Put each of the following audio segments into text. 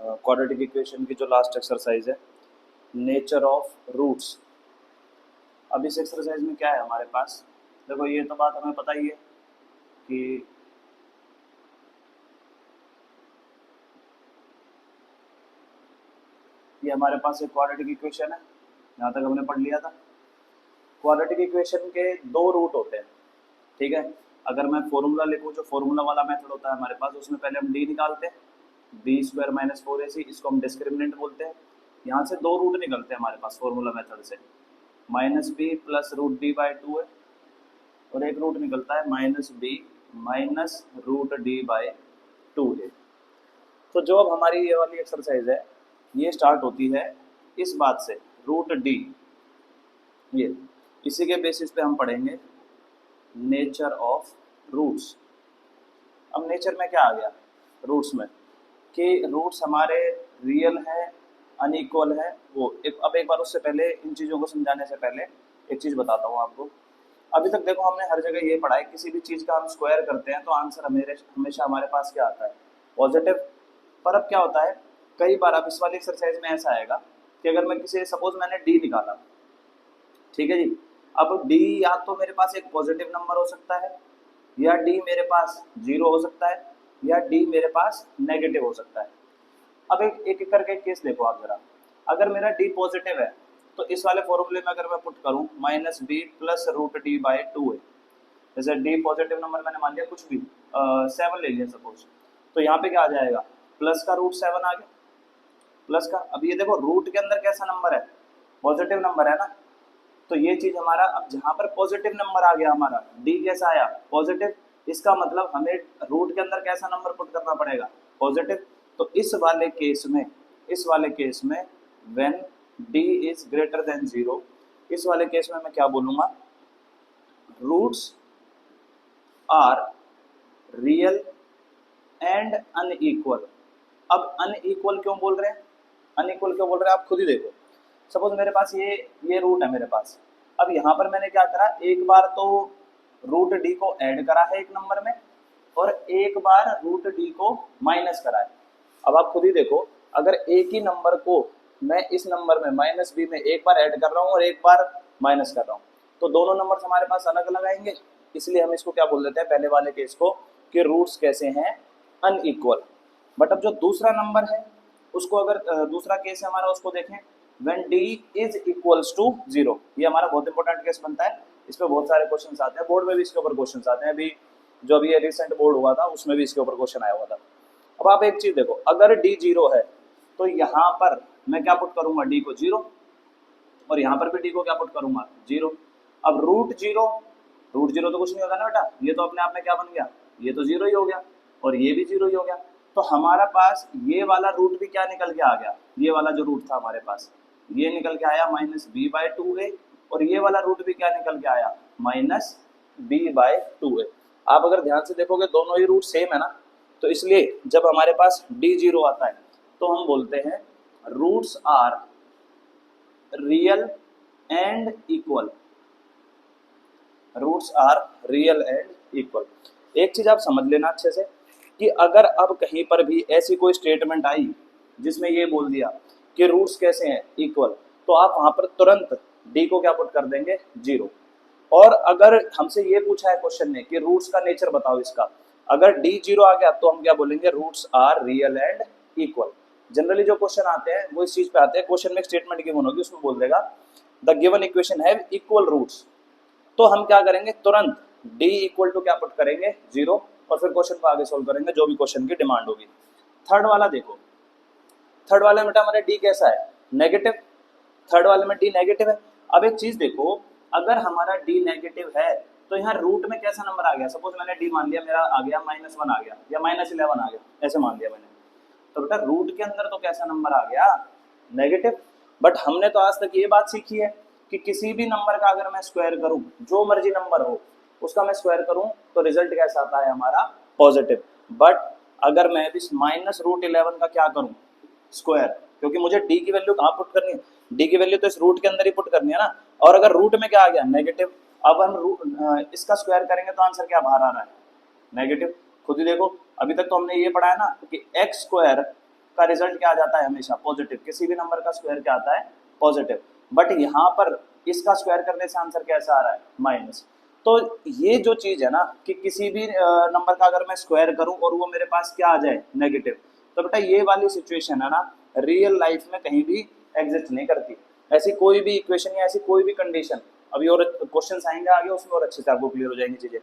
Quadratic equation की जो last exercise है, नेचर ऑफ रूट्स। अब इस एक्सरसाइज में क्या है हमारे पास, देखो ये तो बात हमें पता ही है कि ये हमारे पास एक क्वाड्रेटिक इक्वेशन है, यहाँ तक हमने पढ़ लिया था। क्वाड्रेटिक इक्वेशन के दो रूट होते हैं, ठीक है। अगर मैं फॉर्मूला लिखूँ, जो फॉर्मूला वाला मेथड होता है हमारे पास, उसमें पहले हम डी निकालते हैं, बी स्क्वायर माइनस 4ac, इसको हम डिस्क्रिमिनेंट बोलते हैं। यहाँ से दो रूट निकलते हैं हमारे पास फॉर्मूला मेथड से, minus B plus root D by 2 है, और एक रूट निकलता है minus B minus root D by 2 है। तो जो अब हमारी ये वाली एक्सरसाइज है, ये स्टार्ट होती है इस बात से, रूट डी, ये इसी के बेसिस पे हम पढ़ेंगे नेचर ऑफ रूट्स। अब नेचर में क्या आ गया रूट्स में, कि रूट्स हमारे रियल है, अनइक्वल है, वो अब एक बार उससे पहले, इन चीज़ों को समझाने से पहले एक चीज़ बताता हूँ आपको। अभी तक देखो हमने हर जगह ये पढ़ा है, किसी भी चीज़ का हम स्क्वायर करते हैं तो आंसर हमेशा हमारे पास क्या आता है, पॉजिटिव। पर अब क्या होता है, कई बार अब इस वाली एक्सरसाइज में ऐसा आएगा कि अगर मैं किसी, सपोज मैंने डी निकाला, ठीक है जी, अब डी या तो मेरे पास एक पॉजिटिव नंबर हो सकता है, या डी मेरे पास जीरो हो सकता है, या डी मेरे पास नेगेटिव हो सकता है। अब एक एक करके केस देखो आप जरा। अगर मेरा डी पॉजिटिव है तो इस वाले फॉर्मूले में अगर मैं पुट करूं minus B plus root D by 2 है, जैसे डी पॉजिटिव नंबर मैंने मान लिया कुछ भी 7 ले लिया सपोज, तो यहाँ पे क्या आ जाएगा, प्लस का रूट 7 आ गया, प्लस का। अब ये देखो रूट के अंदर कैसा नंबर है, पॉजिटिव नंबर है ना, तो ये चीज हमारा, अब जहां पर पॉजिटिव नंबर आ गया हमारा, डी कैसा आया, पॉजिटिव, इसका मतलब हमें रूट के अंदर कैसा नंबर पुट करना पड़ेगा, पॉजिटिव। तो इस वाले केस में when D is greater than 0, इस वाले केस में मैं क्या बोलूंगा, roots are real and unequal. अब अनइक्वल क्यों बोल रहे हैं, अनइक्वल क्यों बोल रहे हैं आप खुद ही देखो। सपोज मेरे पास ये रूट है मेरे पास, अब यहाँ पर मैंने क्या करा, एक बार तो रूट डी को ऐड करा है एक नंबर में, और एक बार रूट डी को माइनस करा है। अब आप खुद ही देखो, अगर एक ही नंबर को मैं इस नंबर में माइनस बी में एक बार ऐड कर रहा हूँ और एक बार माइनस कर रहा हूँ, तो दोनों नंबर हमारे पास अलग अलग आएंगे। इसलिए हम इसको क्या बोल देते हैं पहले वाले केस को, कि रूट्स कैसे हैं, अनइक्वल। बट अब जो दूसरा नंबर है उसको, अगर दूसरा केस है हमारा, उसको देखें, when d is equals to 0, ये हमारा बहुत इंपॉर्टेंट केस बनता है। इस पे बहुत सारे क्वेश्चंस आते हैं, बोर्ड में भी इसके ऊपर क्वेश्चंस आते हैं। अभी जो अभी ये रिसेंट बोर्ड हुआ था उसमें भी इसके ऊपर क्वेश्चन आया हुआ था। अब आप एक चीज देखो, अगर d 0 है तो यहाँ पर मैं क्या पुट करूंगा, d को 0, और यहाँ पर भी d को क्या पुट करूंगा, 0। अब रूट जीरो तो कुछ नहीं होगा ना बेटा, ये तो अपने आप में क्या बन गया, ये तो 0 ही हो गया, और ये भी 0 ही हो गया। तो हमारा पास ये वाला रूट भी क्या निकल के आ गया, ये वाला जो रूट था हमारे पास, ये निकल के आया माइनस बी बाई 2a, और ये वाला रूट भी क्या निकल के आया, माइनस बी बाई 2a। आप अगर ध्यान से देखोगे दोनों ही रूट सेम है ना, तो इसलिए जब हमारे पास d0 आता है तो हम बोलते हैं roots are real and equal, roots are real and equal. एक चीज आप समझ लेना अच्छे से, कि अगर अब कहीं पर भी ऐसी कोई स्टेटमेंट आई जिसमें ये बोल दिया कि रूट्स कैसे हैं, इक्वल, तो आप वहां पर तुरंत डी को क्या पुट कर देंगे, 0। और अगर हमसे ये पूछा है क्वेश्चन ने कि रूट्स का नेचर बताओ इसका, अगर डी 0 आ गया तो हम क्या बोलेंगे, roots are real and equal. Generally जो क्वेश्चन आते हैं वो इस चीज पे आते हैं, क्वेश्चन में एक स्टेटमेंट गिवन होगी, उसमें बोल देगा the given equation have equal roots, तो हम क्या करेंगे, तुरंत डी इक्वल टू क्या पुट करेंगे, 0, और फिर क्वेश्चन को आगे सोल्व करेंगे जो भी क्वेश्चन की डिमांड होगी। थर्ड वाला देखो, थर्ड वाले में हमारा डी कैसा है, नेगेटिव, थर्ड वाले में डी नेगेटिव है। अब एक चीज देखो, अगर हमारा डी नेगेटिव है तो यहाँ रूट में कैसा नंबर आ गया, सपोज मैंने डी मान लिया, मेरा आ गया -1 आ गया, या -11 आ गया, ऐसे मान लिया मैंने, तो बेटा रूट के अंदर तो कैसा नंबर आ गया, नेगेटिव। बट हमने तो आज तक ये बात सीखी है कि किसी भी नंबर का अगर मैं स्क्वायर करूं, जो मर्जी नंबर हो उसका मैं स्क्वायर करूं, तो रिजल्ट कैसा आता है हमारा, पॉजिटिव। बट अगर मैं भी -√11 का क्या करूं, स्क्वायर, क्योंकि मुझे डी की वैल्यू कहाँ पुट करनी है, डी की वैल्यू तो इस रूट के अंदर ही पुट करनी है ना, और अगर रूट में क्या आ गया, नेगेटिव, अब हम इसका स्क्वायर करेंगे तो आंसर क्या बाहर आ रहा है, नेगेटिव। खुद ही देखो, अभी तक तो हमने ये पढ़ा है ना कि x² का रिजल्ट क्या आ जाता है हमेशा पॉजिटिव, किसी भी नंबर का स्क्वायर क्या आता है पॉजिटिव, बट यहाँ पर इसका स्क्वायर करने से आंसर कैसा आ रहा है माइनस। तो ये जो चीज है ना कि किसी भी नंबर का अगर मैं स्क्वायर करूं और वो मेरे पास क्या आ जाए नेगेटिव, तो बेटा ये वाली सिचुएशन है ना रियल लाइफ में कहीं भी एग्जिस्ट नहीं करती। ऐसी कोई भी इक्वेशन या ऐसी कोई भी कंडीशन, अभी और क्वेश्चंस आएंगे आगे उसमें और अच्छे से आपको क्लियर हो जाएंगी चीजें,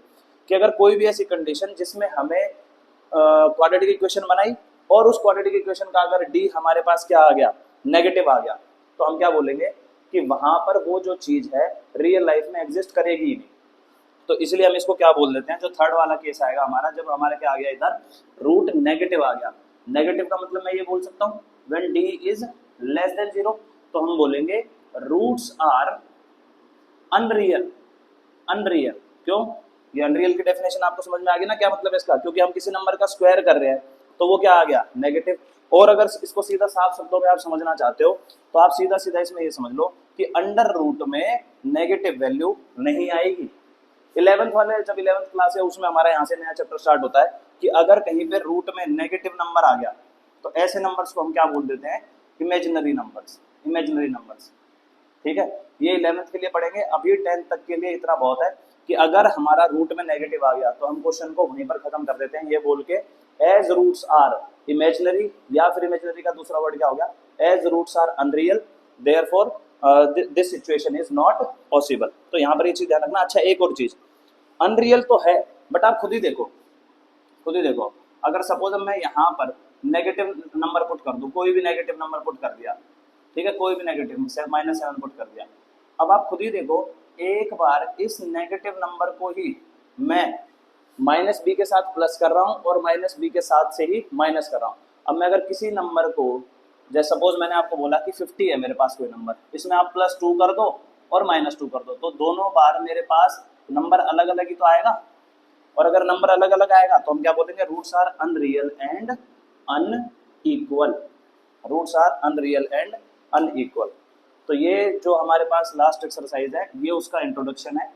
कि अगर कोई भी ऐसी कंडीशन जिसमें हमें क्वाड्रेटिक इक्वेशन बनाई और उस क्वाड्रेटिक इक्वेशन का अगर डी हमारे पास क्या आ गया नेगेटिव आ गया, तो हम क्या बोलेंगे कि वहां पर वो जो चीज है रियल लाइफ में एग्जिस्ट करेगी ही नहीं। तो इसलिए हम इसको क्या बोल देते हैं, जो थर्ड वाला केस आएगा हमारा, जब हमारा क्या आ गया इधर रूट नेगेटिव आ गया। नेगेटिव का मतलब मैं ये बोल सकता हूँ when D is less than 0, तो हम बोलेंगे रूट्स आर अनरियल। अनरियल क्यों, ये अनरियल की डेफिनेशन आपको समझ में आ गई ना क्या मतलब है इसका, क्योंकि हम किसी नंबर का स्क्वायर कर रहे हैं तो वो क्या आ गया नेगेटिव। और अगर इसको सीधा साफ शब्दों में आप समझना चाहते हो तो आप सीधा सीधा इसमें ये समझ लो कि अंडर रूट में नेगेटिव वैल्यू नहीं आएगी। 11th वाले जब 11th क्लास है उसमें हमारा यहाँ से नया चैप्टर स्टार्ट होता है कि अगर कहीं पे रूट में नेगेटिव नंबर आ गया तो ऐसे नंबर्स को हम क्या बोल देते हैं इमेजिनरी नंबर्स। इमेजिनरी नंबर्स, ठीक है, ये 11th के लिए पढ़ेंगे। अभी 10th तक के लिए इतना बहुत है कि अगर हमारा रूट में नेगेटिव आ गया तो हम क्वेश्चन को वहीं पर खत्म कर देते हैं ये बोल के एज रूट्स आर इमेजिनरी, या फिर इमेजिनरी का दूसरा वर्ड क्या हो गया as roots are unreal, therefore this situation is not possible. तो यहाँ पर ये चीज ध्यान रखना। अच्छा एक और चीज, अनरियल तो है बट आप खुद ही देखो, खुद ही देखो, अगर सपोज मैं यहाँ पर नेगेटिव नंबर पुट कर दूं, कोई भी नेगेटिव नंबर पुट कर दिया, ठीक है, कोई भी नेगेटिव -7 पुट कर दिया, अब आप खुद ही देखो एक बार इस नेगेटिव नंबर को ही मैं -b के साथ प्लस कर रहा हूँ और -b के साथ से ही माइनस कर रहा हूँ। अब मैं अगर किसी नंबर को, जैसे सपोज मैंने आपको बोला कि 50 है मेरे पास कोई नंबर, इसमें आप +2 कर दो और -2 कर दो, तो दोनों बार मेरे पास नंबर अलग अलग ही तो आएगा। और अगर नंबर अलग अलग आएगा तो हम क्या बोलेंगे roots are unreal and unequal. Roots are unreal and unequal. तो ये जो हमारे पास लास्ट एक्सरसाइज है ये उसका इंट्रोडक्शन है।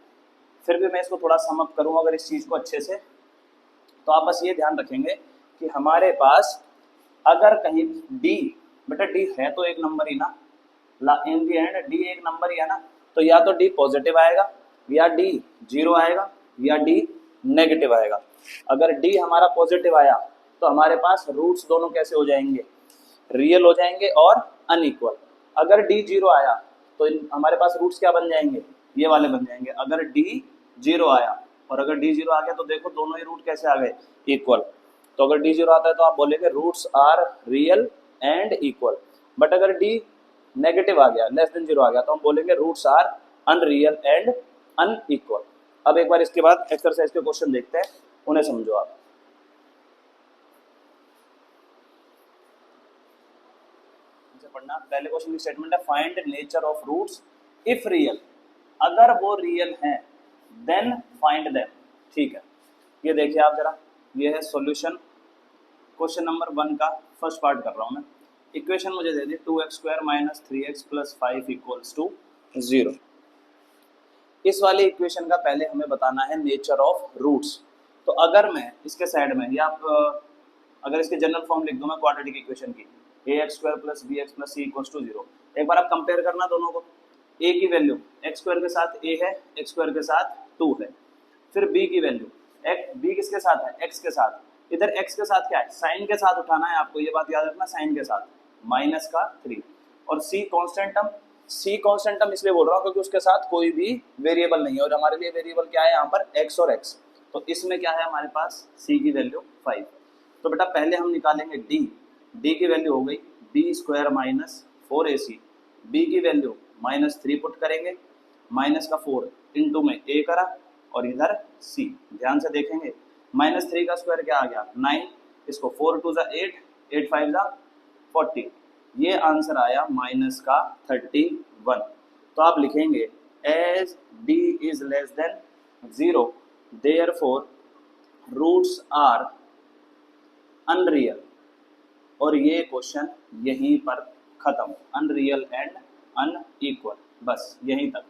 फिर भी मैं इसको थोड़ा सम अप करूँ अगर इस चीज़ को अच्छे से, तो आप बस ये ध्यान रखेंगे कि हमारे पास अगर कहीं डी, बेटा डी है तो एक नंबर ही ना, इन दी एंड डी एक नंबर ही है ना, तो या तो डी पॉजिटिव आएगा या डी 0 आएगा या डी नेगेटिव आएगा। अगर डी हमारा पॉजिटिव आया तो हमारे पास रूट्स दोनों कैसे हो जाएंगे रियल हो जाएंगे और अनइक्वल। अगर डी 0 आया तो हमारे पास रूट्स क्या बन जाएंगे ये वाले बन जाएंगे। अगर डी 0 आया और अगर डी 0 आ गया तो देखो दोनों ही रूट कैसे आ गए इक्वल। तो अगर डी 0 आता है तो आप बोलेंगे roots are real and equal, but अगर डी नेगेटिव आ गया लेस देन 0 आ गया तो हम बोलेंगे roots are unreal and unequal. अब एक बार इसके बाद एक्सरसाइज के क्वेश्चन देखते हैं, उन्हें समझो आप। पढ़ना पहले क्वेश्चन की स्टेटमेंट है find nature of roots if real, अगर वो रियल हैं देन फाइंड देम। ठीक है, ये देखिए आप जरा, ये है सॉल्यूशन क्वेश्चन नंबर 1 का फर्स्ट पार्ट कर रहा हूं मैं। इक्वेशन मुझे दे दी 2x² - 3x + 5 = 0। इस वाले इक्वेशन का पहले हमें बताना है नेचर ऑफ रूट्स। तो अगर मैं इसके साइड में या अगर इसके जनरल फॉर्म लिख दूं मैं क्वाड्रेटिक इक्वेशन की ax² + bx + c = 0, एक बार आप कंपेयर करना दोनों को। a की वैल्यू x² के साथ a है, x² के साथ 2 है। फिर b की वैल्यू b किसके साथ है x के साथ, इधर x के साथ क्या है साइन के साथ उठाना है आपको, ये बात याद रखना, साइन के साथ -3। और c कांस्टेंट टर्म इसलिए बोल रहा हूँ क्योंकि उसके साथ कोई भी वेरिएबल नहीं है और हमारे लिए वेरिएबल क्या है यहाँ पर x और x। तो इसमें क्या है हमारे पास c की वैल्यू 5। तो बेटा पहले हम निकालेंगे d की वैल्यू हो गई b² - 4ac, b की वैल्यू -3 पुट करेंगे, -4 इंटू में a करा और इधर c। ध्यान से देखेंगे -3 का स्क्वायर क्या आ गया 9, इसको 4 × 2 = 8, 8 × 5 = 40, ये आंसर आया -31। तो आप लिखेंगे as d is less than 0 therefore roots are unreal, और ये क्वेश्चन यहीं पर खत्म, अनरियल एंड अनइक्वल, बस यहीं तक।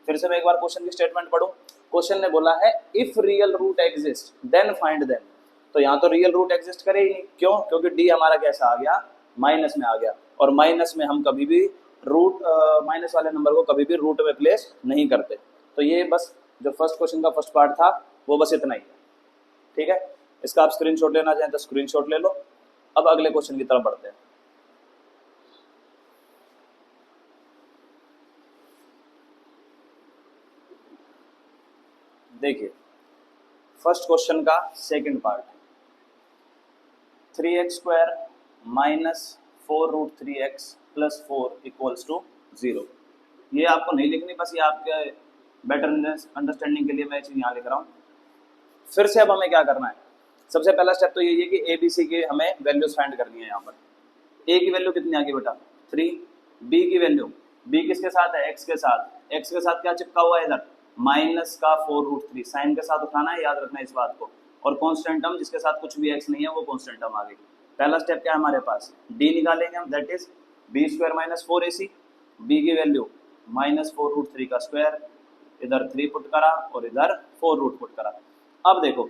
फिर से मैं एक बार क्वेश्चन की स्टेटमेंट पढ़ूं। क्वेश्चन ने बोला है if real root exist then find them. तो यहाँ तो रियल रूट एग्जिस्ट करे ही नहीं, क्यों? क्योंकि डी हमारा कैसा आ गया माइनस में आ गया, और माइनस में हम कभी भी रूट माइनस वाले नंबर को कभी भी रूट में प्लेस नहीं करते। तो ये बस जो फर्स्ट क्वेश्चन का फर्स्ट पार्ट था वो बस इतना ही है, ठीक है। इसका आप स्क्रीनशॉट लेना चाहें तो स्क्रीनशॉट ले लो। अब अगले क्वेश्चन की तरफ बढ़ते हैं। देखिए फर्स्ट क्वेश्चन का second part, 3x² minus 4√3x plus 4 equals to 0। ये आपको नहीं लिखनी, बस ये आपके बेटर अंडरस्टैंडिंग के लिए मैं चीज़ यहाँ लिख रहा हूँ। फिर से अब हमें क्या करना है, सबसे पहला स्टेप तो यही है कि ए बी सी की हमें वैल्यूज फाइंड करनी है। यहाँ पर ए की वैल्यू कितनी आ गई बेटा 3, बी की वैल्यू, बी किसके साथ है x के साथ, x के साथ क्या चिपका हुआ है इधर माइनस का 4√3, साइन के साथ उठाना है, याद रखना इस बात को। और कॉन्स्टेंट टर्म जिसके साथ कुछ भी x नहीं है वो कॉन्स्टेंट टर्म आ गई। पहला स्टेप क्या है हमारे पास, d निकालेंगे हम, that is b² minus 4ac, b की वैल्यू माइनस 4√3 का स्क्वायर, इधर 3 पुट करा और इधर 4 पुट करा। अब देखो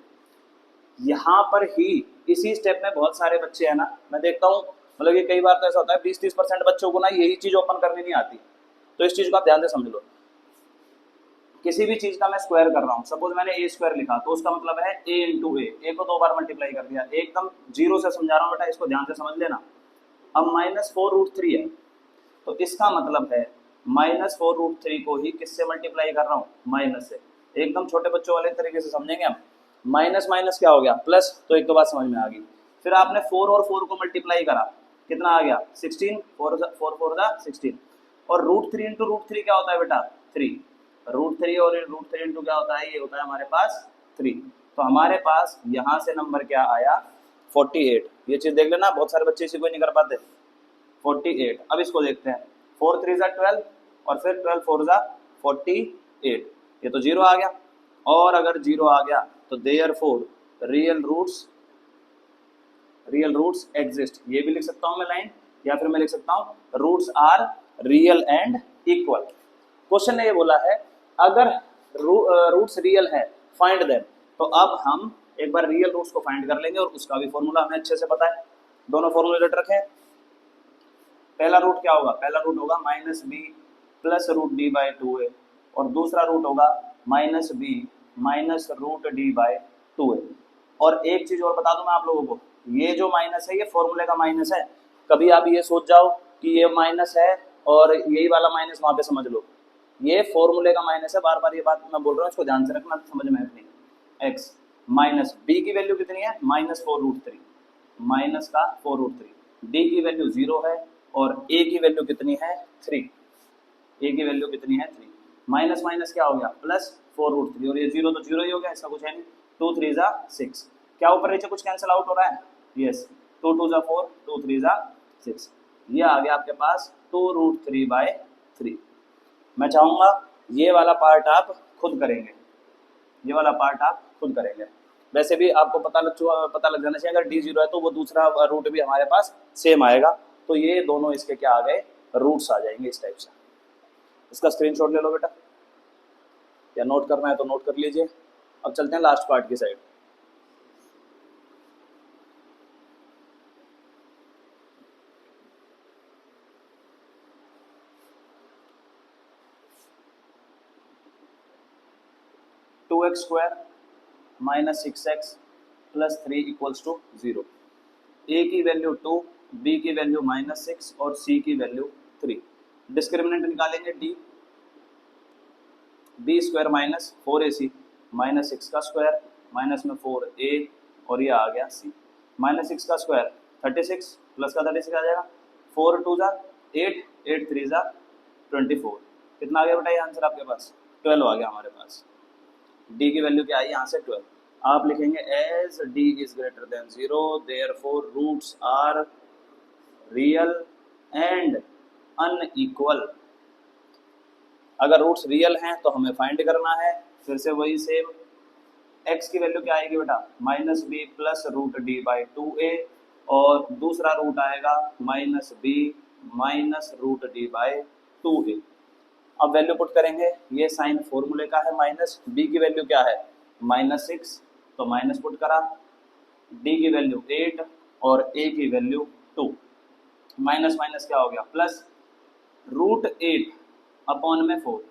यहाँ पर ही इसी स्टेप में बहुत सारे बच्चे हैं ना, मैं देखता हूँ मतलब कि कई बार तो ऐसा होता है 20-30% बच्चों को ना यही चीज ओपन करनी नहीं आती। तो इस चीज को आप ध्यान से समझ लो, किसी भी चीज का मैं स्क्वायर कर रहा हूँ, सपोज मैंने a² लिखा तो उसका मतलब है a इंटू ए को 2 बार मल्टीप्लाई कर दिया, एकदम जीरो से समझा रहा हूँ बेटा, इसको ध्यान से समझ लेना। अब माइनस 4√3 है तो इसका मतलब है माइनस 4√3 को ही किससे मल्टीप्लाई कर रहा हूँ, माइनस से। एकदम छोटे बच्चों वाले तरीके से समझेंगे हम, माइनस माइनस क्या हो गया प्लस, तो एक तो बात समझ में आ गई। फिर आपने 4 और 4 को मल्टीप्लाई करा, कितना आ गया 16, 4 16, और √3 इंटू √3 क्या होता है बेटा 3, √3 और √3 इंटू क्या होता है, ये होता है हमारे पास 3। तो हमारे पास यहाँ से नंबर क्या आया 48। ये चीज देख लेना, बहुत सारे बच्चे इसी को नहीं कर पाते, 48। अब इसको देखते हैं, 4 3 12 और फिर 12 4 48, ये तो 0 आ गया। और अगर 0 आ गया तो देयरफॉर रियल रूट्स एग्जिस्ट, ये भी लिख सकता हूं मैं लाइन, या फिर मैं लिख सकता हूं roots are real and equal. Question ने ये बोला है अगर रूट्स रियल है फाइंड देम, तो अब हम एक बार रियल रूट्स को फाइंड कर लेंगे और उसका भी फॉर्मूला हमें अच्छे से पता है। दोनों फॉर्मूले रखे हैं। पहला रूट क्या होगा, पहला रूट होगा minus B plus root D by 2a, और दूसरा रूट होगा minus B minus root D by 2a। और एक चीज और बता दूं मैं आप लोगों को, ये जो माइनस है ये फॉर्मूले का माइनस है। कभी आप ये सोच जाओ कि ये माइनस है और यही वाला माइनस वहां पे समझ लो, ये फॉर्मूले का माइनस है। बार बार ये बात मैं बोल रहा हूँ, इसको ध्यान से रखना, समझ में अपनी। x माइनस बी की वैल्यू कितनी है माइनस 4√3, माइनस का 4√3, डी की वैल्यू 0 है और ए की वैल्यू कितनी है 3, ए की वैल्यू कितनी है 3, माइनस माइनस क्या हो गया प्लस 4√3, और ये 0 तो 0 ही हो गया, इसका कुछ है नहीं। 2 3 6, क्या ऊपर नीचे कुछ कैंसिल आउट हो रहा है, यस 2 2 4 2 3 6, ये आ गया आपके पास 2√3/3। मैं चाहूंगा ये वाला पार्ट आप खुद करेंगे, ये वाला पार्ट आप खुद करेंगे। वैसे भी आपको पता लग जाना चाहिए, अगर d 0 है तो वो दूसरा रूट भी हमारे पास सेम आएगा। तो ये दोनों इसके क्या आ गए, रूट्स आ जाएंगे इस टाइप से। इसका स्क्रीनशॉट ले लो बेटा, या नोट करना है तो नोट कर लीजिए। अब चलते हैं लास्ट पार्ट की side. Two X square minus 6x plus 3 equals to 0। A की वैल्यू 2, बी की वैल्यू -6 और सी की वैल्यू 3। डिस्क्रिमिनेंट निकालेंगे d, b² minus 4ac minus 6 का स्क्वायर माइनस में 4a और ये आ गया c। -6 का स्क्वायर 36 प्लस का 36 आ जाएगा, 4 2 8, 8 3 24। कितना आ गया बेटा ये आंसर आपके पास 12 आ गया हमारे पास। d की वैल्यू क्या आई यहाँ से 12। आप लिखेंगे as d is greater than 0 therefore roots are real and unequal. अगर रूट्स रियल हैं तो हमें फाइंड करना है, फिर से वही सेम। x की वैल्यू क्या आएगी बेटा -b plus root D by 2a, और दूसरा रूट आएगा -b minus root D by 2a। अब वैल्यू पुट करेंगे, ये साइन फॉर्मूले का है माइनस, b की वैल्यू क्या है -6 तो माइनस पुट करा, d की वैल्यू 8 और a की वैल्यू 2। माइनस माइनस क्या हो गया प्लस, √8/4।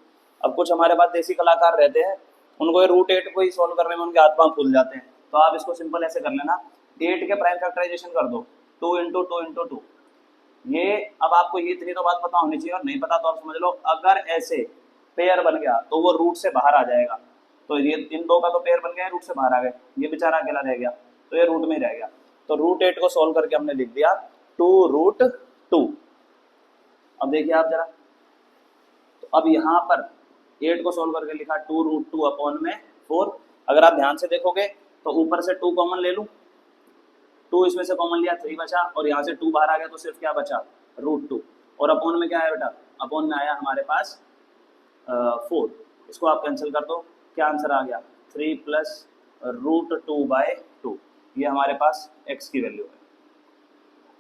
अब कुछ हमारे पास देसी कलाकार रहते हैं, उनको ये √8 को ही सॉल्व करने में उनके हाथ पांव फूल जाते हैं, तो आप इसको सिंपल ऐसे कर लेना, 8 के प्राइम फैक्टराइजेशन कर दो, 2 × 2 × 2। ये अब आपको ये इतनी तो बात पता होनी चाहिए, और नहीं पता तो आप समझ लो, अगर ऐसे पेयर बन गया तो वो रूट से बाहर आ जाएगा। तो ये इन दो का तो पेयर बन गया, रूट से बाहर आ गए, ये बेचारा अकेला रह गया, तो ये रूट में ही रह गया। तो √8 को सॉल्व करके हमने लिख दिया 2√2। अब देखिए आप जरा, तो अब यहाँ पर 8 को सोल्व करके लिखा 2√2/4। अगर आप ध्यान से देखोगे तो ऊपर से 2 कॉमन ले लूँ, 2 इसमें से कॉमन लिया 3 बचा, और यहाँ से 2 बाहर आ गया तो सिर्फ क्या बचा √2, और अपॉन में क्या आया बेटा, अपॉन में आया हमारे पास 4। इसको आप कैंसिल कर दो, क्या आंसर आ गया 3 + √2/2। ये हमारे पास x की वैल्यू है।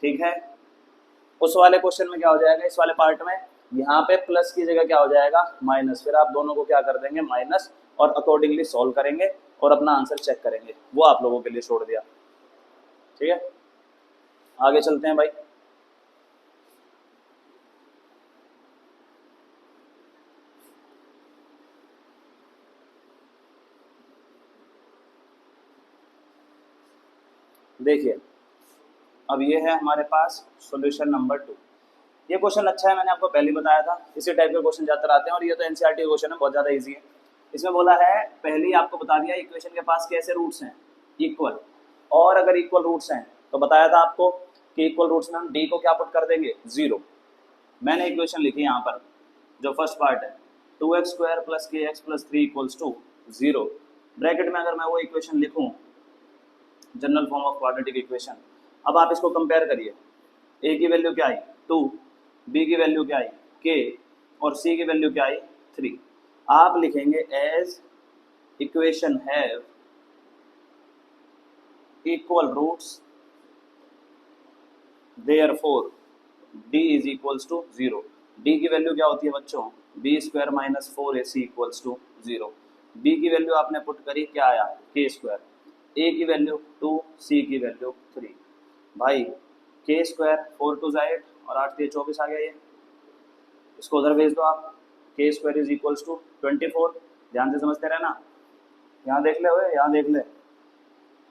ठीक है, उस वाले क्वेश्चन में क्या हो जाएगा, इस वाले पार्ट में यहाँ पे प्लस की जगह क्या हो जाएगा माइनस, फिर आप दोनों को क्या कर देंगे माइनस, और अकॉर्डिंगली सॉल्व करेंगे और अपना आंसर चेक करेंगे, वो आप लोगों के लिए छोड़ दिया। ठीक है, आगे चलते हैं भाई। देखिए अब ये है हमारे पास सॉल्यूशन नंबर 2। ये क्वेश्चन अच्छा है, मैंने आपको पहले ही बताया था, इसी टाइप के क्वेश्चन ज्यादातर आते हैं, और ये तो एनसीईआरटी क्वेश्चन है, बहुत ज़्यादा इजी है। इसमें बोला है, पहले ही आपको बता दिया इक्वेशन के पास कैसे रूट्स हैं, इक्वल, और अगर इक्वल रूट्स हैं तो बताया था आपको कि इक्वल रूट्स में हम डी को क्या पुट कर देंगे 0। मैंने इक्वेशन लिखी यहाँ पर, जो फर्स्ट पार्ट है 2x² + kx + 3 = 0। ब्रैकेट में अगर मैं वो इक्वेशन लिखूँ, general form of quadratic equation, अब आप इसको कंपेयर करिए, ए की वैल्यू क्या आई 2, बी की वैल्यू क्या आई k, और सी की वैल्यू क्या आई 3। आप लिखेंगे as equation have equal roots therefore d = 0। d की वैल्यू क्या होती है बच्चों, b² - 4ac = 0। b की वैल्यू आपने पुट करी, क्या आया k², a की वैल्यू 2, c की वैल्यू 3। भाई k² 4 × 2 = 8, और 8 × 3 = 24 आ गया ये, इसको उधर भेज दो आप, k² = 24। ध्यान से समझते रहना, यहाँ देख ले, हुए यहाँ देख ले,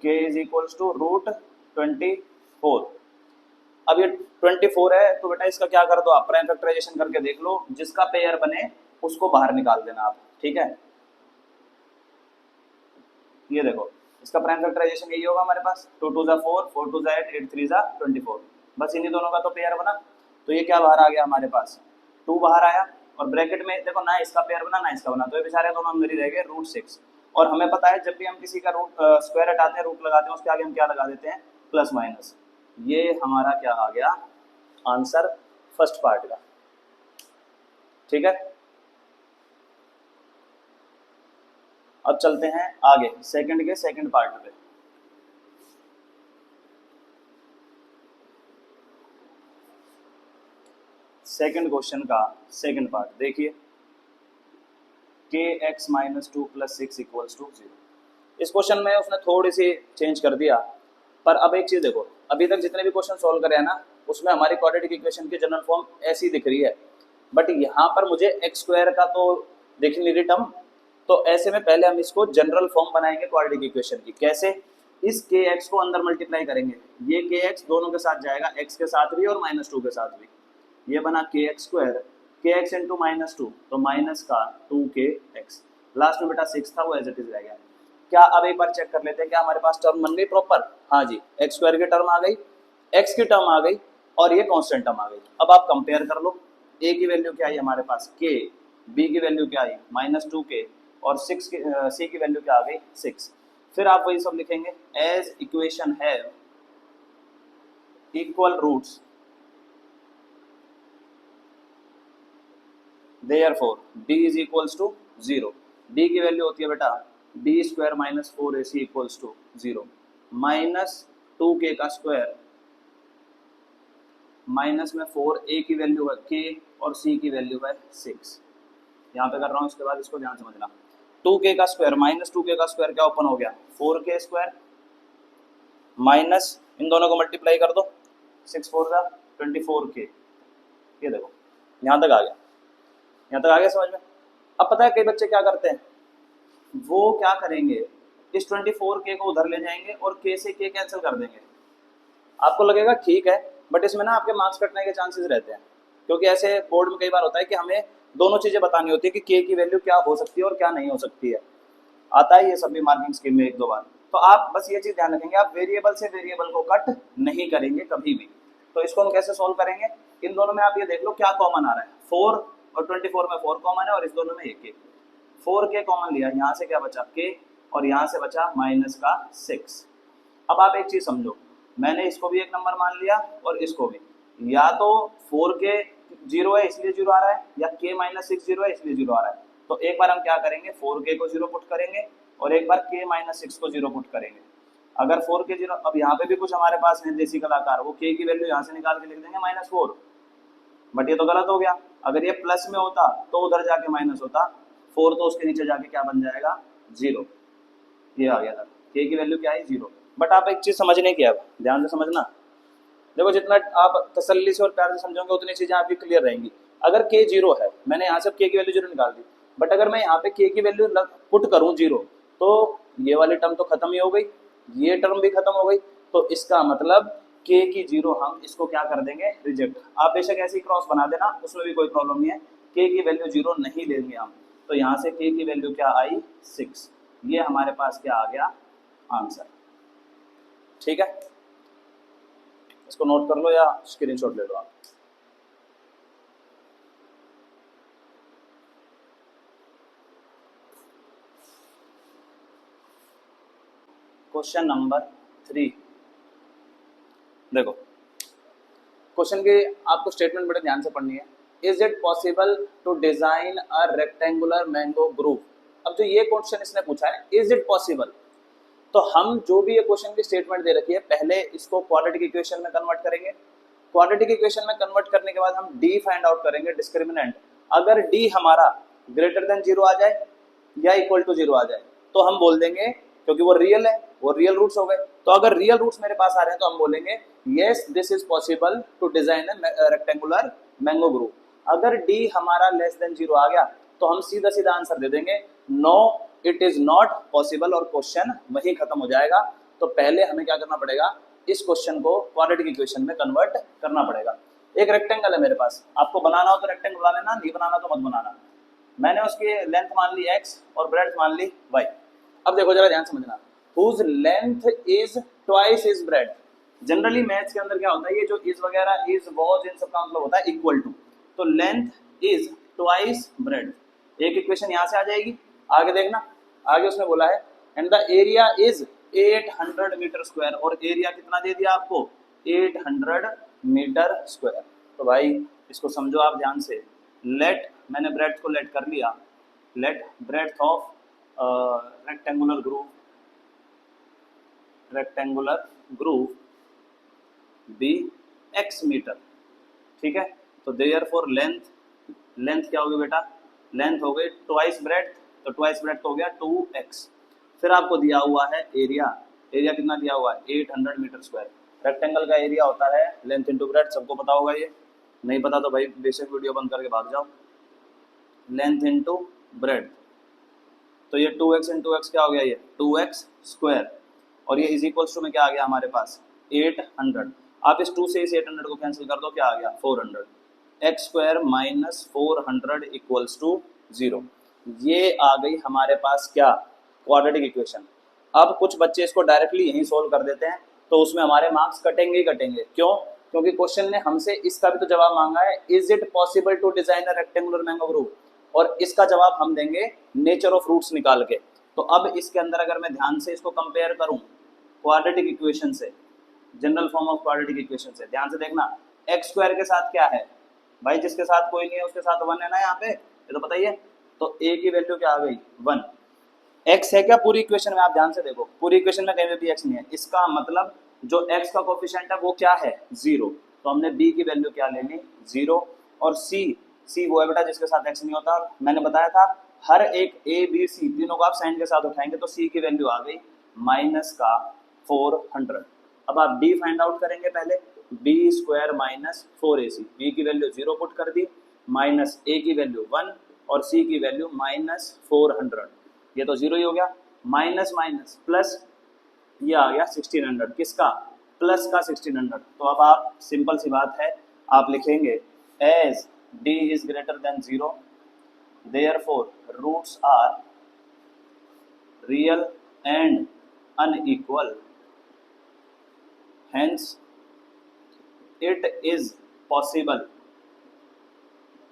k = √24। अब ये 24 है, तो बेटा इसका क्या कर दो आप, प्राइम फैक्टराइजेशन करके देख लो, जिसका पेयर बने उसको बाहर निकाल देना आप। ठीक है, ये देखो इसका प्राइम फैक्टराइजेशन यही होगा हमारे पास, 2 × 2 = 4, 4 × 2 = 8, 8 × 3 = 24। बस इन्हीं दोनों का तो पेयर बना, तो ये क्या बाहर आ गया हमारे पास 2 बाहर आया, और ब्रैकेट में देखो ना इसका पेयर बना ना इसका बना, तो ये बेचारे दोनों अंदर ही रह गए √6। और हमें पता है जब भी हम किसी का रूट स्क्वायर हटाते हैं, रूट लगाते हैं, उसके आगे हम क्या लगा देते हैं प्लस माइनस। ये हमारा क्या आ गया आंसर फर्स्ट पार्ट का। ठीक है, अब चलते हैं आगे सेकंड के सेकंड पार्ट पे। सेकंड क्वेश्चन का सेकंड पार्ट देखिए, kx - 2 + 6 = 0। इस क्वेश्चन में उसने थोड़ी सी चेंज कर दिया, पर अब एक चीज देखो, अभी तक जितने भी क्वेश्चन सॉल्व करे हैं ना, उसमें हमारी क्वाड्रेटिक इक्वेशन की जनरल फॉर्म ऐसी दिख रही है, बट यहाँ पर मुझे x² का तो दिख नहीं रही टर्म, तो ऐसे में पहले हम इसको जनरल फॉर्म बनाएंगे क्वाड्रेटिक इक्वेशन की। कैसे, इस kx को अंदर मल्टीप्लाई करेंगे, ये kx दोनों के साथ जाएगा, x के साथ भी और -2 के साथ भी, ये बना kx², kx × -2 तो माइनस का 2kx, लास्ट में बेटा 6 था वो एज इट इज रह गया। क्या अब एक बार चेक कर लेते हैं, क्या हमारे पास टर्म बन गई प्रॉपर, हाँ जी, x² की टर्म आ गई, x की टर्म आ गई, और ये कांस्टेंट टर्म आ गई। अब आप कंपेयर कर लो, a की वैल्यू क्या आई हमारे पास k, b की वैल्यू क्या आई -2k, और c की वैल्यू क्या आ गई 6। फिर आप वही सब लिखेंगे, as equation have equal roots therefore d = 0। d की वैल्यू होती है बेटा b² - 4ac = 0, -2k का स्क्वायर, माइनस में 4, a की वैल्यू है k और c की वैल्यू है 6। यहाँ पे कर रहा हूँ, इसके बाद इसको ध्यान समझना, 2k का स्क्वायर -2k का स्क्वायर क्या ओपन हो गया 4k², माइनस इन दोनों को मल्टीप्लाई कर दो, 6 × 4 = 24K, ये देखो यहाँ तक आ गया, यहाँ तक आ गया समझ में। अब पता है कई बच्चे क्या करते हैं, वो क्या करेंगे, इस 24K को उधर ले जाएंगे और K से K कैंसिल कर देंगे। आपको लगेगा ठीक है, बट इसमें ना आपके मार्क्स कटने के चांसेस रहते हैं, क्योंकि ऐसे बोर्ड में कई बार होता है कि हमें दोनों चीजें बतानी होती है कि K की वैल्यू क्या हो सकती है और क्या नहीं हो सकती है। आता है ये सभी मार्किंग स्कीम में एक दो बार। तो आप बस ये चीज ध्यान रखेंगे, आप वेरिएबल से वेरिएबल को कट नहीं करेंगे कभी भी। तो इसको हम कैसे सोल्व करेंगे, इन दोनों में आप ये देख लो क्या कॉमन आ रहा है, 4 और 24 में 4 कॉमन है और इस दोनों में 1 4K कॉमन लिया, यहाँ से क्या बचा K और यहाँ से बचा माइनस का 6। अब आप एक चीज समझो, मैंने इसको भी एक नंबर मान लिया और इसको भी, या तो 4K 0 है इसलिए 0 आ रहा है, या K माइनस 6 0 है इसलिए 0 आ रहा है। तो एक बार हम क्या करेंगे, 4K को 0 पुट करेंगे और एक बार K माइनस 6 को 0 पुट करेंगे। अगर 4K 0, अब यहाँ पे भी कुछ हमारे पास है देसी कलाकार, वो K की वैल्यू यहाँ से निकाल के लिख देंगे -4, बट ये तो गलत हो गया। अगर ये प्लस में होता तो उधर जाके माइनस होता, 4 तो उसके नीचे जाके क्या बन जाएगा 0, ये आ गया था। K की वैल्यू क्या है 0। बट आप एक चीज समझने की, अब ध्यान से समझना, देखो जितना आप तसल्ली से और प्यार से समझोगे उतनी चीजें आपकी क्लियर रहेंगी। अगर K 0 है, मैंने यहाँ से K की वैल्यू 0 निकाल दी, बट अगर मैं यहाँ पे K की वैल्यू पुट करूँ 0, तो ये वाली टर्म तो खत्म ही हो गई, ये टर्म भी खत्म हो गई। तो इसका मतलब K की 0 हम इसको क्या कर देंगे, रिजेक्ट। आप बेशक ऐसी क्रॉस बना देना, उसमें भी कोई प्रॉब्लम नहीं है, K की वैल्यू 0 नहीं लेंगे हम। तो यहाँ से K की वैल्यू क्या आई 6, ये हमारे पास क्या आ गया आंसर। ठीक है, इसको नोट कर लो या स्क्रीनशॉट ले लो आप। क्वेश्चन नंबर 3 देखो, क्वेश्चन की आपको स्टेटमेंट बड़े ध्यान से पढ़नी है। Is it possible to design a rectangular mango grove. अब जो ये क्वेश्चन इसने पूछा है, इज इट पॉसिबल, तो हम जो भी ये क्वेश्चन की स्टेटमेंट दे रखी है, पहले इसको क्वाड्रेटिक इक्वेशन में कन्वर्ट करेंगे। क्वाड्रेटिक इक्वेशन में कन्वर्ट करने के बाद हम d फाइंड आउट करेंगे, डिस्क्रिमिनेंट। अगर d हमारा ग्रेटर देन 0 आ जाए या इक्वल टू 0 आ जाए तो हम बोल देंगे, क्योंकि वो रियल है, वो रियल रूट्स हो गए। तो अगर रियल रूट्स मेरे पास आ रहे हैं तो हम बोलेंगे yes this is possible to design a rectangular mango grove. अगर d हमारा लेस देन 0 आ गया तो हम सीधा सीधा आंसर दे देंगे no it is not possible, और क्वेश्चन वहीं खत्म हो जाएगा। तो पहले हमें क्या करना पड़ेगा, इस क्वेश्चन को क्वाड्रेटिक इक्वेशन में कन्वर्ट करना पड़ेगा। एक रेक्टेंगल है मेरे पास, आपको बनाना हो तो रेक्टेंगल बना लेना, नहीं बनाना तो मत बनाना। मैंने उसकी लेंथ मान ली x और ब्रेड्थ मान ली y। अब देखो जरा ध्यान समझना, whose length is twice his breadth। Generally maths के अंदर क्या होता है, ये जो इज वगैरह, इज वॉज, इन सब का मतलब होता है इक्वल टू। तो लेंथ इज ट्वाइस ब्रेड्थ, एक इक्वेशन यहाँ से आ जाएगी। आगे देखना, आगे उसने बोला है and the area is 800 metre square, और एरिया कितना दे दिया आपको 800 मीटर स्क्वायर। तो भाई इसको समझो आप ध्यान से, लेट, मैंने ब्रेड्थ को लेट कर लिया, let breadth of rectangular grove be x metre. ठीक है, तो देयरफॉर लेंथ क्या होगी बेटा, लेंथ हो गई ट्वाइस ब्रेड्थ, तो ट्वाइस ब्रेड्थ हो गया 2x। फिर आपको दिया हुआ है एरिया, एरिया कितना दिया हुआ है 800 मीटर स्क्वायर। रेक्टेंगल का एरिया होता है लेंथ इंटू ब्रेड्थ, सबको पता होगा, ये नहीं पता तो भाई बेसिक वीडियो बंद करके भाग जाओ। लेंथ इंटू ब्रेड्थ, तो ये 2x इंटू एक्स क्या हो गया, ये 2x स्क्वायर, और ये इज इक्वल्स टू में क्या आ गया हमारे पास 800। आप इस 2 से इस 800 को कैंसिल कर दो, क्या आ गया 400। X square minus 400 equals to 0। ये आ गई हमारे पास क्या, क्वाड्रेटिक इक्वेशन। अब कुछ बच्चे इसको डायरेक्टली यहीं सोल्व कर देते हैं, तो उसमें हमारे मार्क्स कटेंगे ही कटेंगे। क्यों, क्योंकि क्वेश्चन ने हमसे इसका भी तो जवाब मांगा है, is it possible to design a rectangular mango grove, और इसका जवाब हम देंगे नेचर ऑफ रूट्स निकाल के। तो अब इसके अंदर अगर मैं ध्यान से इसको कंपेयर करूं क्वाड्रेटिक इक्वेशन से, general form of quadratic equation से, ध्यान से देखना, एक्स स्क्वायर के साथ क्या है भाई, जिसके साथ कोई नहीं है उसके साथ 1 है ना, यहाँ पे ये तो बताइए। तो a की वैल्यू क्या आ गई 1। x है क्या पूरी इक्वेशन में, आप ध्यान से देखो, पूरी इक्वेशन में कहीं पे भी x नहीं है, इसका मतलब जो x का कोफिशिएंट है वो क्या है 0। तो हमने b की वैल्यू क्या ले ली 0, और c वो है बेटा जिसके साथ x नहीं होता। मैंने बताया था हर एक a b c तीनों को आप साइन के साथ उठाएंगे तो c की वैल्यू आ गई माइनस का 400। अब आप d फाइंड आउट करेंगे पहले, b square minus 4ac, b की वैल्यू 0 पुट कर दी, माइनस ए की वैल्यू 1 और सी की वैल्यू माइनस 400, ये तो 0 ही हो गया, माइनस माइनस प्लस, ये आ गया 1600, किसका, प्लस का 1600। तो अब आप सिंपल सी बात है, आप लिखेंगे as d is greater than 0 therefore roots are real and unequal, hence it is possible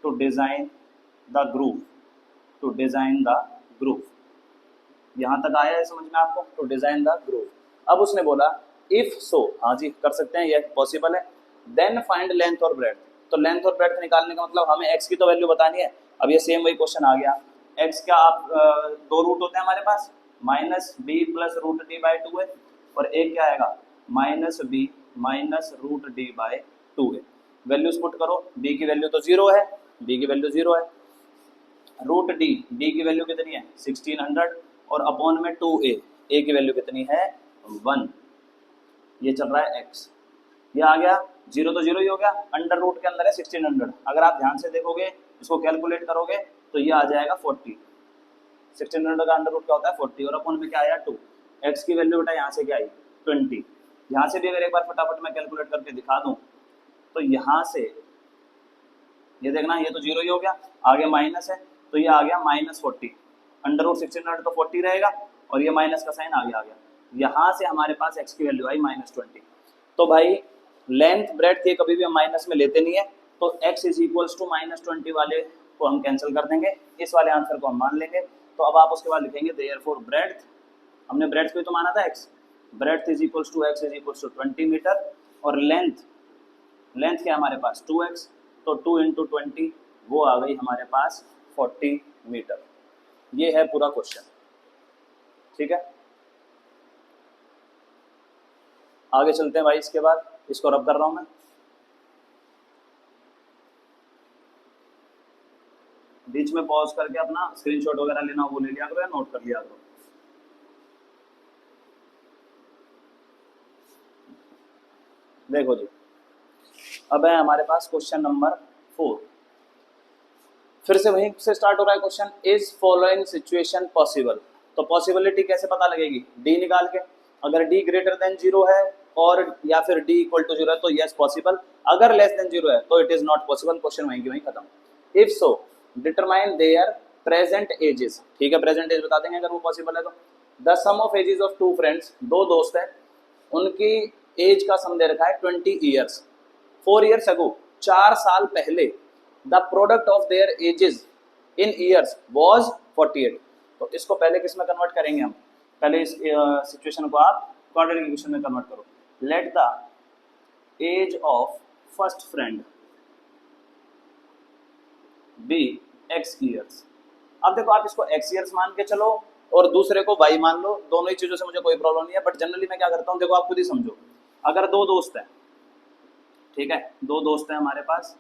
to design the group, to design the group। यहाँ तक आया है समझ में आपको, टू डिजाइन द ग्रुप। अब उसने बोला इफ सो, हाँ जी कर सकते हैं, ये पॉसिबल है, देन फाइंड लेंथ और ब्रेड्थ। तो लेंथ और ब्रेड्थ निकालने का मतलब हमें x की तो वैल्यू बतानी है। अब ये सेम वही क्वेश्चन आ गया, x क्या, आप दो रूट होते हैं हमारे पास, minus B plus root D by 2 है, और एक क्या आएगा, minus B minus root D by 2 है। वैल्यूज पुट करो, b की वैल्यू तो 0 है, b की वैल्यू 0 है, रूट डी, डी की वैल्यू कितनी है 1600, और अपॉन में 2a, a की वैल्यू कितनी है 1, ये चल रहा है x, ये आ गया 0 तो 0 ही हो गया, अंडर रूट के अंदर है 1600, अगर आप ध्यान से देखोगे इसको कैलकुलेट करोगे तो ये आ जाएगा 40, 1600 का अंडर रूट क्या होता है 40, और अपॉन में क्या आया 2, x की वैल्यू बेटा यहाँ से क्या आई 20, यहाँ से भी अगर एक बार फटाफट मैं कैलकुलेट करके दिखा दूँ तो यहाँ से ये देखना, ये तो 0 ही हो गया, आगे माइनस है तो ये आ गया माइनस 40, अंडर रूट 1600 तो 40 रहेगा, और ये माइनस का साइन आगे आ गया, यहाँ से हमारे पास x की वैल्यू आई माइनस 20। तो भाई लेंथ ब्रेड्थ ये कभी भी हम माइनस में लेते नहीं है, तो x is equals to minus 20 वाले को हम कैंसिल कर देंगे, इस वाले आंसर को हम मान लेंगे। तो अब आप उसके बाद लिखेंगे देयरफॉर ब्रेड्थ, हमने ब्रेड्थ को तो माना था x, breadth is equals to x is equals to 20 metre, और लेंथ, लेंथ क्या हमारे पास 2x, तो 2 इंटू 20 वो आ गई हमारे पास 40 मीटर। ये है पूरा क्वेश्चन, ठीक है। आगे चलते हैं भाई, इसके बाद इसको रब कर रहा हूं मैं, बीच में पॉज करके अपना स्क्रीनशॉट वगैरह लेना वो ले लिया करो या नोट कर लिया करो। देखो जी, अब है हमारे पास क्वेश्चन नंबर 4, फिर से वहीं से स्टार्ट हो रहा है question, is following situation possible. तो पॉसिबिलिटी कैसे पता लगेगी, डी निकाल के, अगर डी ग्रेटर देन 0 है और या फिर डी इक्वल टू 0 है तो यस पॉसिबल, अगर लेस देन 0 है तो it is not possible, question वहीं की वहीं खत्म। If so determine there present ages, ठीक है प्रेजेंट एज बता देंगे अगर वो पॉसिबल है तो। The sum of ages of two friends, दो दोस्त हैं, उनकी एज का सम दे रखा है 20 ईयर्स, 4 ईयर्स अगो, 4 साल पहले, the product of their edges in years was 48। तो इसको पहले किस में कन्वर्ट करेंगे हम, पहले इस सिचुएशन को आप क्वाड्रेटिक इक्वेशन में कन्वर्ट करो। Let the age of first friend be x years. अब देखो आप इसको x ईयर्स मान के चलो और दूसरे को y मान लो, दोनों ही चीजों से मुझे कोई प्रॉब्लम नहीं है, बट जनरली मैं क्या करता हूँ, देखो आप खुद ही समझो, अगर दो दोस्त हैं, ठीक है, दो दोस्त हैं हमारे पास,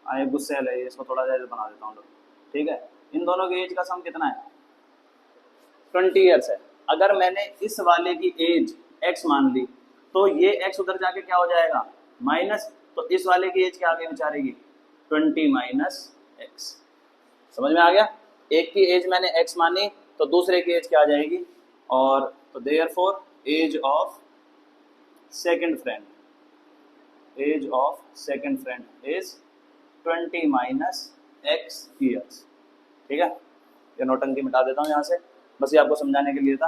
आए गुस्से है, इसको थोड़ा सा बना देता हूँ, ठीक है, इन दोनों की एज का सम कितना है 20 ईयर्स है। अगर मैंने इस वाले की एज x मान ली तो ये x उधर जाके क्या हो जाएगा माइनस, तो इस वाले की एज क्या आगे विचारेगी 20 माइनस x, समझ में आ गया। एक की एज मैंने x मानी तो दूसरे की एज क्या आ जाएगी, और तो therefore age of second friend, age of second friend is 20 minus x years, ठीक है। ये नोटंकी मिटा देता हूँ यहाँ से, बस ये आपको समझाने के लिए था।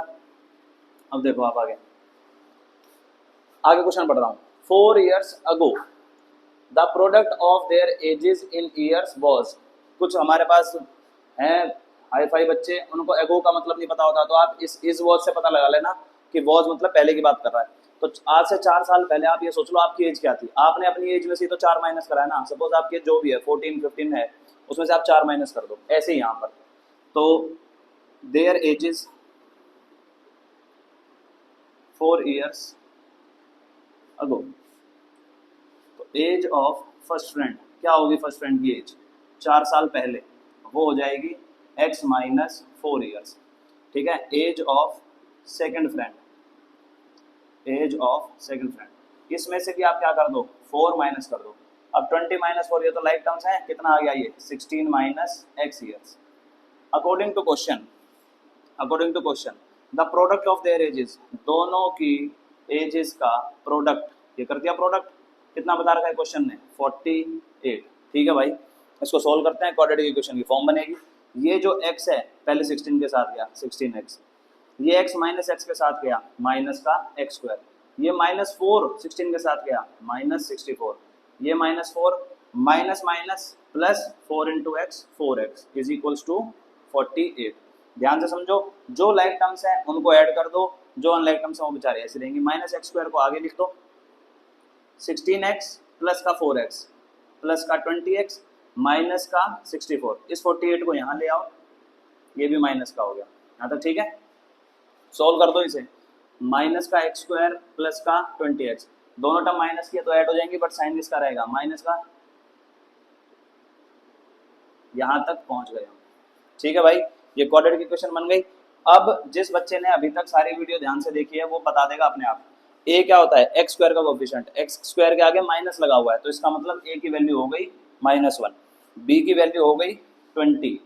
अब देखो आप आगे क्वेश्चन पढ़ रहा हूँ। 4 years ago the product of their edges in years was, कुछ हमारे पास हैं हाई फाई बच्चे, उनको एगो का मतलब नहीं पता होता, तो आप इस वॉज से पता लगा लेना कि वॉज मतलब पहले की बात कर रहा है। तो आज से 4 साल पहले आप ये सोच लो आपकी एज क्या थी, आपने अपनी एज में से तो 4 माइनस करा है ना, सपोज आपकी जो भी है 14 15 है, उसमें से आप 4 माइनस कर दो, ऐसे ही यहाँ पर। तो देयर एजेस 4 years अगो, तो एज ऑफ फर्स्ट फ्रेंड क्या होगी, फर्स्ट फ्रेंड की एज 4 साल पहले, वो हो जाएगी x माइनस 4 years, ठीक है। Age of second friend, age of second friend. इसमें से भी आप क्या कर दो, 4 माइनस कर दो। अब 20 माइनस 4 ये तो लाइक टर्म्स है, कितना आ गया ये 16 minus x years. According to question the product of their ages, दोनों की एजेस का प्रोडक्ट, ये कर दिया प्रोडक्ट, कितना बता रखा है क्वेश्चन ने 48। ठीक है भाई, इसको सोल्व करते हैं, क्वाड्रेटिक इक्वेशन की फॉर्म बनेगी। ये जो x है पहले 16 के साथ गया 16x, ये x माइनस एक्स के साथ गया माइनस का एक्स स्क्वायर, ये माइनस 4 16 के साथ गया माइनस 64, ये minus 4 minus minus plus 4 into x 4x is equals to 48। ध्यान से समझो, जो लाइक टर्म्स हैं उनको ऐड कर दो, जो अनलाइक टर्म्स हैं वो बेचारे ऐसे रहेंगे। माइनस एक्स स्क्वायर को आगे लिख दो, 16x प्लस का 4x प्लस का 20x माइनस का 64, इस 48 को यहाँ ले आओ, ये भी माइनस का हो गया। यहाँ तक ठीक है, सोल्व कर दो इसे। माइनस का एक्स स्क्वायर प्लस का 20x, दोनों टर्म माइनस किया तो ऐड हो जाएंगी, बट साइन इसका रहेगा माइनस का। यहाँ तक पहुँच गए हम। ठीक है भाई, ये क्वाड्रेटिक इक्वेशन बन गई। अब जिस बच्चे ने अभी तक सारी वीडियो ध्यान से देखी है वो बता देगा अपने आप, ए क्या होता है, एक्स स्क्वायर का कोएफिशिएंट, एक्स स्क्वायर के आगे माइनस लगा हुआ है तो इसका मतलब ए की वैल्यू हो गई -1, बी की वैल्यू हो गई 20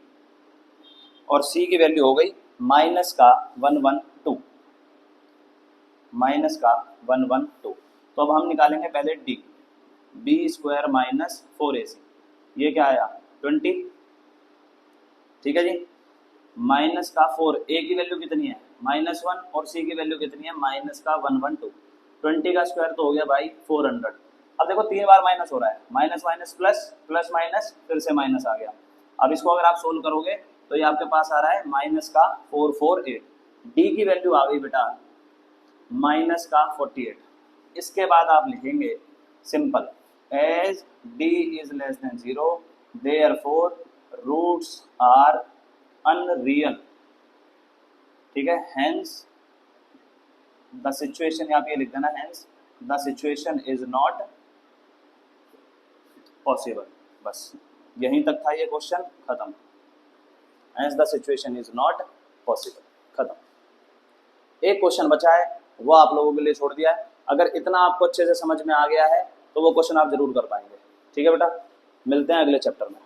और सी की वैल्यू हो गई माइनस का 112, माइनस का 112। तो अब हम निकालेंगे पहले D, B square minus 4ac, ये क्या आया 20। ठीक है जी, माइनस का 4, ए की वैल्यू कितनी है -1 और सी की वैल्यू कितनी है माइनस का 112, 20 का स्क्वायर तो हो गया भाई 400। अब देखो 3 बार माइनस हो रहा है, minus minus plus plus minus फिर से माइनस आ गया। अब इसको अगर आप सोल्व करोगे तो ये आपके पास आ रहा है माइनस का 448, डी की वैल्यू आ गई बेटा माइनस का 48। इसके बाद आप लिखेंगे simple, as d is less than 0 therefore roots are unreal. ठीक है, हेंस द सिचुएशन, यहाँ पे ये लिख देना, hence the situation is not possible. बस यहीं तक था ये क्वेश्चन, खत्म। Hence the situation is not possible, खत्म। एक क्वेश्चन बचा है, वो आप लोगों के लिए छोड़ दिया है। अगर इतना आपको अच्छे से समझ में आ गया है तो वो क्वेश्चन आप जरूर कर पाएंगे। ठीक है बेटा, मिलते हैं अगले चैप्टर में।